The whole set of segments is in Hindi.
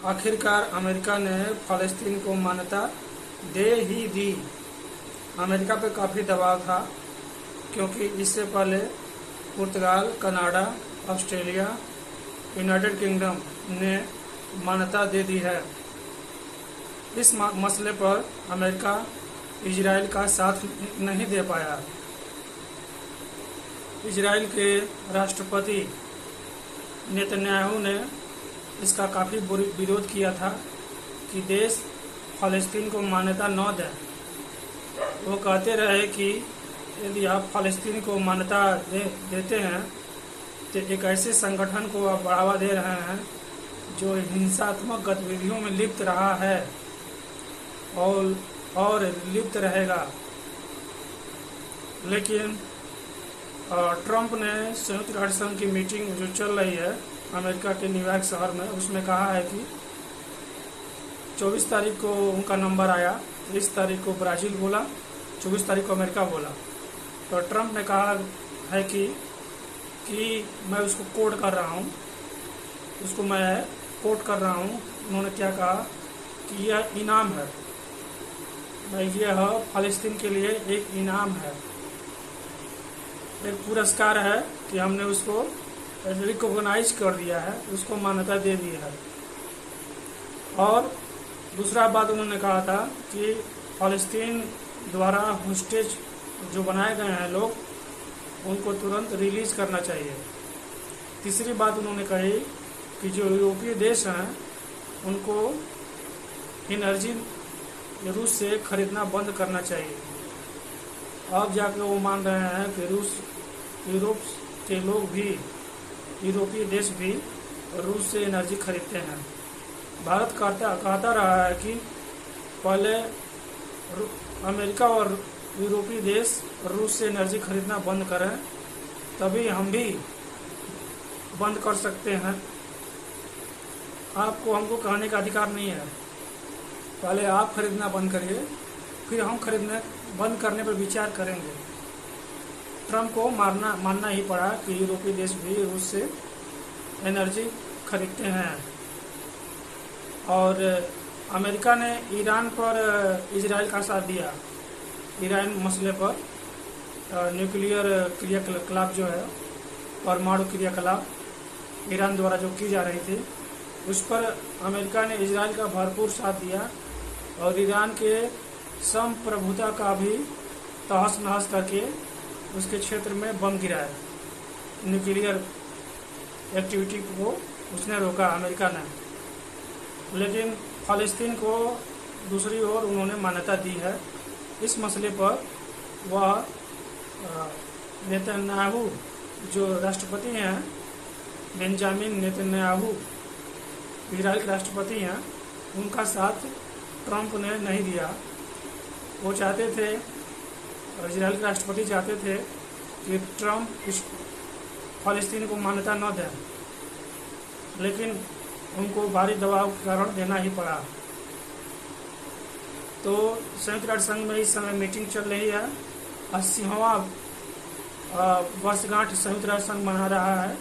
आखिरकार अमेरिका ने फ़लस्तीन को मान्यता दे ही दी। अमेरिका पे काफ़ी दबाव था क्योंकि इससे पहले पुर्तगाल, कनाडा, ऑस्ट्रेलिया, यूनाइटेड किंगडम ने मान्यता दे दी है। इस मसले पर अमेरिका इजराइल का साथ नहीं दे पाया। इजराइल के राष्ट्रपति नेतन्याहू ने इसका काफ़ी विरोध किया था कि देश फ़लस्तीन को मान्यता न दे। वो कहते रहे कि यदि आप फ़लस्तीन को मान्यता देते हैं तो एक ऐसे संगठन को आप बढ़ावा दे रहे हैं जो हिंसात्मक गतिविधियों में लिप्त रहा है और लिप्त रहेगा। लेकिन ट्रंप ने संयुक्त राष्ट्र संघ की मीटिंग जो चल रही है अमेरिका के न्यूयॉर्क शहर में, उसमें कहा है कि 24 तारीख को उनका नंबर आया, 30 तारीख को ब्राज़ील बोला, 24 तारीख को अमेरिका बोला। तो ट्रंप ने कहा है कि मैं उसको कोट कर रहा हूँ, उन्होंने क्या कहा कि यह इनाम है, यह फ़लस्तीन के लिए एक इनाम है, एक पुरस्कार है कि हमने उसको रिकॉग्नाइज कर दिया है, उसको मान्यता दे दी है। और दूसरा बात उन्होंने कहा था कि फ़लस्तीन द्वारा होस्टेज जो बनाए गए हैं लोग, उनको तुरंत रिलीज करना चाहिए। तीसरी बात उन्होंने कही कि जो यूरोपीय देश हैं उनको एनर्जी रूस से खरीदना बंद करना चाहिए। अब जाकर वो मान रहे हैं कि यूरोप के लोग भी, यूरोपीय देश भी रूस से एनर्जी खरीदते हैं। भारत कहता रहा है कि पहले अमेरिका और यूरोपीय देश रूस से एनर्जी खरीदना बंद करें, तभी हम भी बंद कर सकते हैं। आपको हमको कहने का अधिकार नहीं है। पहले आप खरीदना बंद करिए, फिर हम खरीदना बंद करने पर विचार करेंगे। ट्रंप को मानना ही पड़ा कि यूरोपीय देश भी रूस से एनर्जी खरीदते हैं। और अमेरिका ने ईरान पर इजराइल का साथ दिया। ईरान मसले पर न्यूक्लियर क्रियाकलाप जो है, परमाणु क्रियाकलाप ईरान द्वारा जो की जा रही थी, उस पर अमेरिका ने इजराइल का भरपूर साथ दिया और ईरान के संप्रभुता का भी तहस नहस करके उसके क्षेत्र में बम गिराया। न्यूक्लियर एक्टिविटी को उसने रोका अमेरिका ने। लेकिन फ़लस्तीन को दूसरी ओर उन्होंने मान्यता दी है। इस मसले पर वह नेतन्याहू जो राष्ट्रपति हैं, बेंजामिन नेतन्याहू इजराइल के राष्ट्रपति हैं, उनका साथ ट्रंप ने नहीं दिया। वो चाहते थे, इजराइल के राष्ट्रपति चाहते थे कि ट्रंप इस फ़लस्तीन को मान्यता न दें, लेकिन उनको भारी दबाव के कारण देना ही पड़ा। तो संयुक्त राष्ट्र संघ में इस समय मीटिंग चल रही है। 80वां वर्षगांठ संयुक्त राष्ट्र संघ मना रहा है,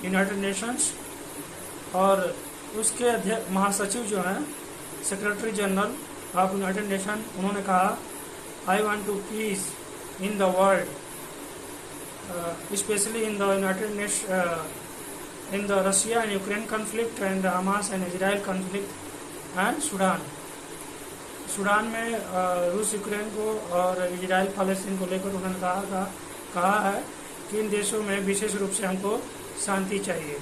यूनाइटेड नेशंस। और उसके महासचिव जो हैं, secretary general of United Nation, उन्होंने कहा I want to peace in the world, specially in the United Nation, in the Russia and Ukraine conflict and the Hamas and Israel conflict and Sudan में रूस यूक्रेन को और इजराइल फ़लस्तीन को लेकर उन्होंने कहा है कि इन देशों में विशेष रूप से हमको शांति चाहिए।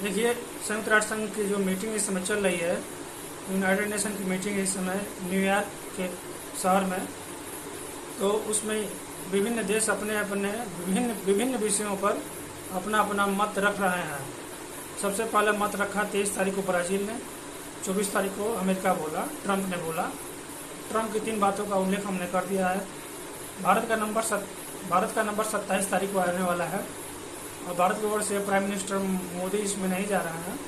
देखिए, संयुक्त राष्ट्र संघ की जो मीटिंग इस समय चल रही है, यूनाइटेड नेशन की मीटिंग इस समय न्यूयॉर्क के शहर में, तो उसमें विभिन्न देश अपने अपने विभिन्न विषयों पर अपना अपना मत रख रहे हैं। सबसे पहले मत रखा 23 तारीख को ब्राज़ील ने, 24 तारीख को अमेरिका बोला, ट्रंप ने बोला। ट्रंप की 3 बातों का उल्लेख हमने कर दिया है। भारत का नंबर 27 तारीख को आने वाला है और भारत की ओर से प्राइम मिनिस्टर मोदी इसमें नहीं जा रहे हैं।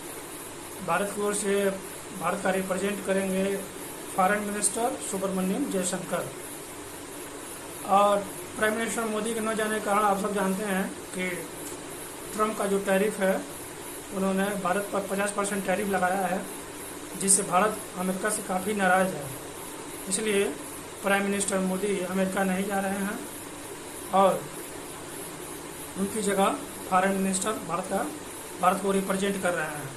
भारत की ओर से भारत का रिप्रेजेंट करेंगे फॉरेन मिनिस्टर सुब्रमण्यम जयशंकर। और प्राइम मिनिस्टर मोदी के न जाने के कारण आप सब जानते हैं कि ट्रंप का जो टैरिफ है उन्होंने भारत पर 50% टैरिफ लगाया है, जिससे भारत अमेरिका से काफ़ी नाराज़ है। इसलिए प्राइम मिनिस्टर मोदी अमेरिका नहीं जा रहे हैं और उनकी जगह फॉरेन मिनिस्टर भारत को रिप्रेजेंट कर रहे हैं।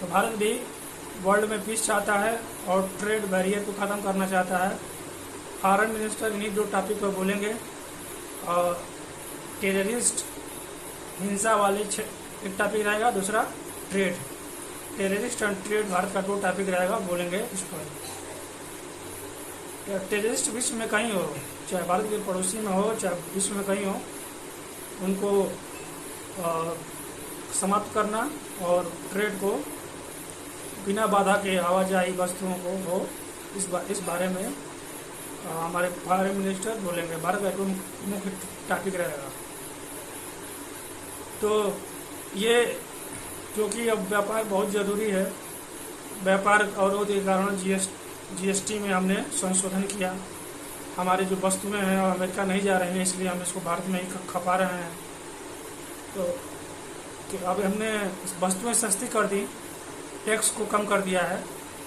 तो भारत भी वर्ल्ड में पीस चाहता है और ट्रेड बैरियर को ख़त्म करना चाहता है। फॉरेन मिनिस्टर इन्हीं 2 टॉपिक पर बोलेंगे और टेररिस्ट हिंसा वाले एक टॉपिक रहेगा, दूसरा trade. Terrorist and trade Bharat का 2 टॉपिक रहेगा, बोलेंगे इस पर। टेररिस्ट विश्व में कहीं हो, चाहे भारत के पड़ोसी में हो चाहे विश्व में कहीं हो, उनको समाप्त करना और ट्रेड को बिना बाधा के आवाजाही वस्तुओं को हो, इस बारे में हमारे फॉरेन मिनिस्टर बोलेंगे। भारत का मुख्य टॉपिक रहेगा। तो ये क्योंकि अब व्यापार बहुत ज़रूरी है, व्यापार अवरोध के कारण जीएसटी में हमने संशोधन किया। हमारी जो वस्तुएं हैं और अमेरिका नहीं जा रही हैं, इसलिए हम इसको भारत में ही खपा रहे हैं। तो अब हमने वस्तुएं सस्ती कर दी, टैक्स को कम कर दिया है,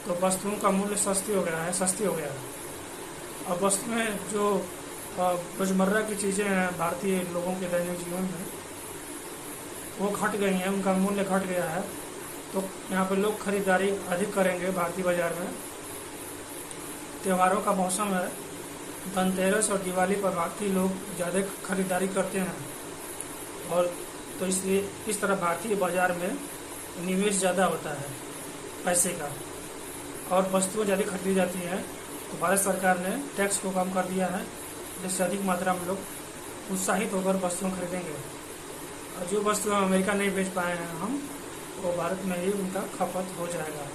तो वस्तुओं का मूल्य सस्ती हो गया है। अब वस्तुएं जो रोजमर्रा की चीज़ें हैं भारतीय लोगों के दैनिक जीवन में, वो घट गई हैं, उनका मूल्य घट गया है। तो यहाँ पे लोग खरीदारी अधिक करेंगे भारतीय बाजार में। त्योहारों का मौसम है, धनतेरस और दिवाली पर भारतीय लोग ज़्यादा खरीदारी करते हैं और तो इसलिए इस तरह भारतीय बाजार में निवेश ज़्यादा होता है पैसे का और वस्तुएं ज़्यादा खरीदी जाती हैं। तो भारत सरकार ने टैक्स को कम कर दिया है, जिससे अधिक मात्रा में लोग उत्साहित होकर वस्तुएं खरीदेंगे और जो वस्तुएं अमेरिका नहीं बेच पाए हैं हम, वो भारत में ही उनका खपत हो जाएगा।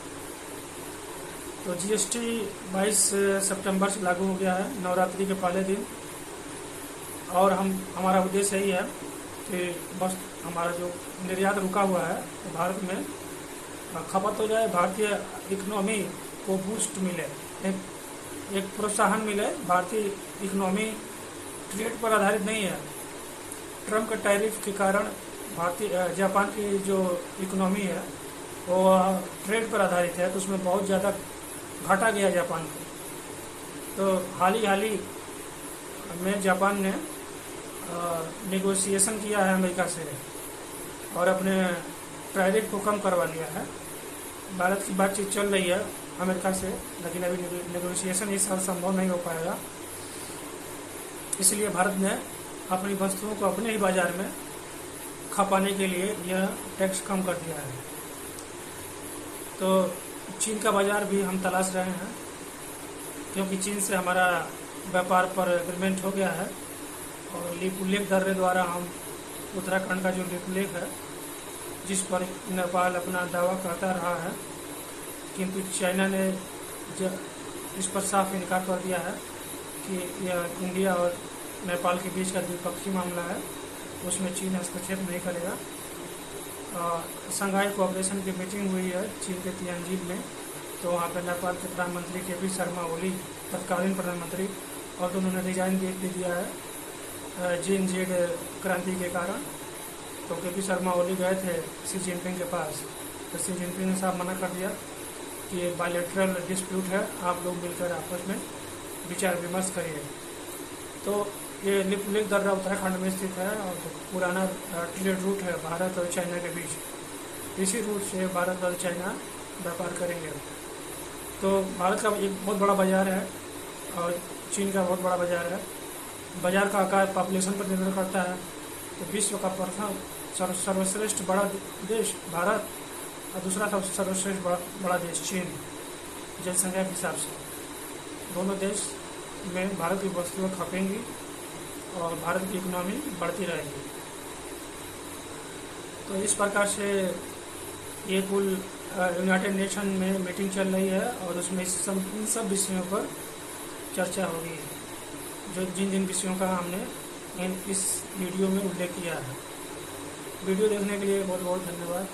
तो जीएसटी 22 सितंबर से लागू हो गया है, नवरात्रि के पहले दिन। और हमारा उद्देश्य यही है कि बस हमारा जो निर्यात रुका हुआ है तो भारत में खपत हो जाए, भारतीय इकोनॉमी को बूस्ट मिले, एक प्रोत्साहन मिले। भारतीय इकोनॉमी ट्रेड पर आधारित नहीं है। ट्रम्प के टैरिफ के कारण जापान की जो इकोनॉमी है वो ट्रेड पर आधारित है, तो उसमें बहुत ज़्यादा घाटा गया जापान को। तो हाल ही में जापान ने नेगोशिएशन किया है अमेरिका से और अपने टैरिफ को कम करवा लिया है। भारत की बातचीत चल रही है अमेरिका से, लेकिन अभी नेगोशिएशन इस साल संभव नहीं हो पाएगा। इसलिए भारत ने अपनी वस्तुओं को अपने ही बाजार में खपाने के लिए यह टैक्स कम कर दिया है। तो चीन का बाजार भी हम तलाश रहे हैं, क्योंकि चीन से हमारा व्यापार पर एग्रीमेंट हो गया है और लीप उल्लेख दर्रे द्वारा हम उत्तराखंड का जो लीप उल्लेख है, जिस पर नेपाल अपना दावा करता रहा है, किंतु चाइना ने इस पर साफ इनकार कर दिया है कि यह इंडिया और नेपाल के बीच का द्विपक्षीय मामला है, उसमें चीन हस्तक्षेप नहीं करेगा। शंघाई कोऑपरेशन की मीटिंग हुई है चीन के तियानजिन में, तो वहाँ पर नेपाल के प्रधानमंत्री केपी शर्मा ओली, तत्कालीन प्रधानमंत्री, और तो उन्होंने रिजाइन दे दिया है जेन-जेड क्रांति के कारण। तो केपी शर्मा ओली गए थे शी जिनपिंग के पास, तो शी जिनपिंग ने साफ मना कर दिया कि ये बायलैटरल डिस्प्यूट है, आप लोग मिलकर आपस में विचार विमर्श करिए। तो ये लीप उल्लेख दर्रा उत्तराखंड में स्थित है और पुराना ट्रेड रूट है भारत और चाइना के बीच। इसी रूट से भारत और चाइना व्यापार करेंगे। तो भारत का एक बहुत बड़ा बाजार है और चीन का बहुत बड़ा बाजार है। बाजार का आकार पॉपुलेशन पर निर्भर करता है। तो विश्व का प्रथम सर्वश्रेष्ठ बड़ा देश भारत और दूसरा सर्वश्रेष्ठ बड़ा देश चीन, जनसंख्या के हिसाब से। दोनों देश में भारत की वस्तुएं खपेंगी और भारत की इकोनॉमी बढ़ती रहेगी। तो इस प्रकार से ये कुल यूनाइटेड नेशन में मीटिंग चल रही है और उसमें इन सब विषयों पर चर्चा होगी, जो जिन विषयों का हमने इस वीडियो में उल्लेख किया है। वीडियो देखने के लिए बहुत बहुत धन्यवाद।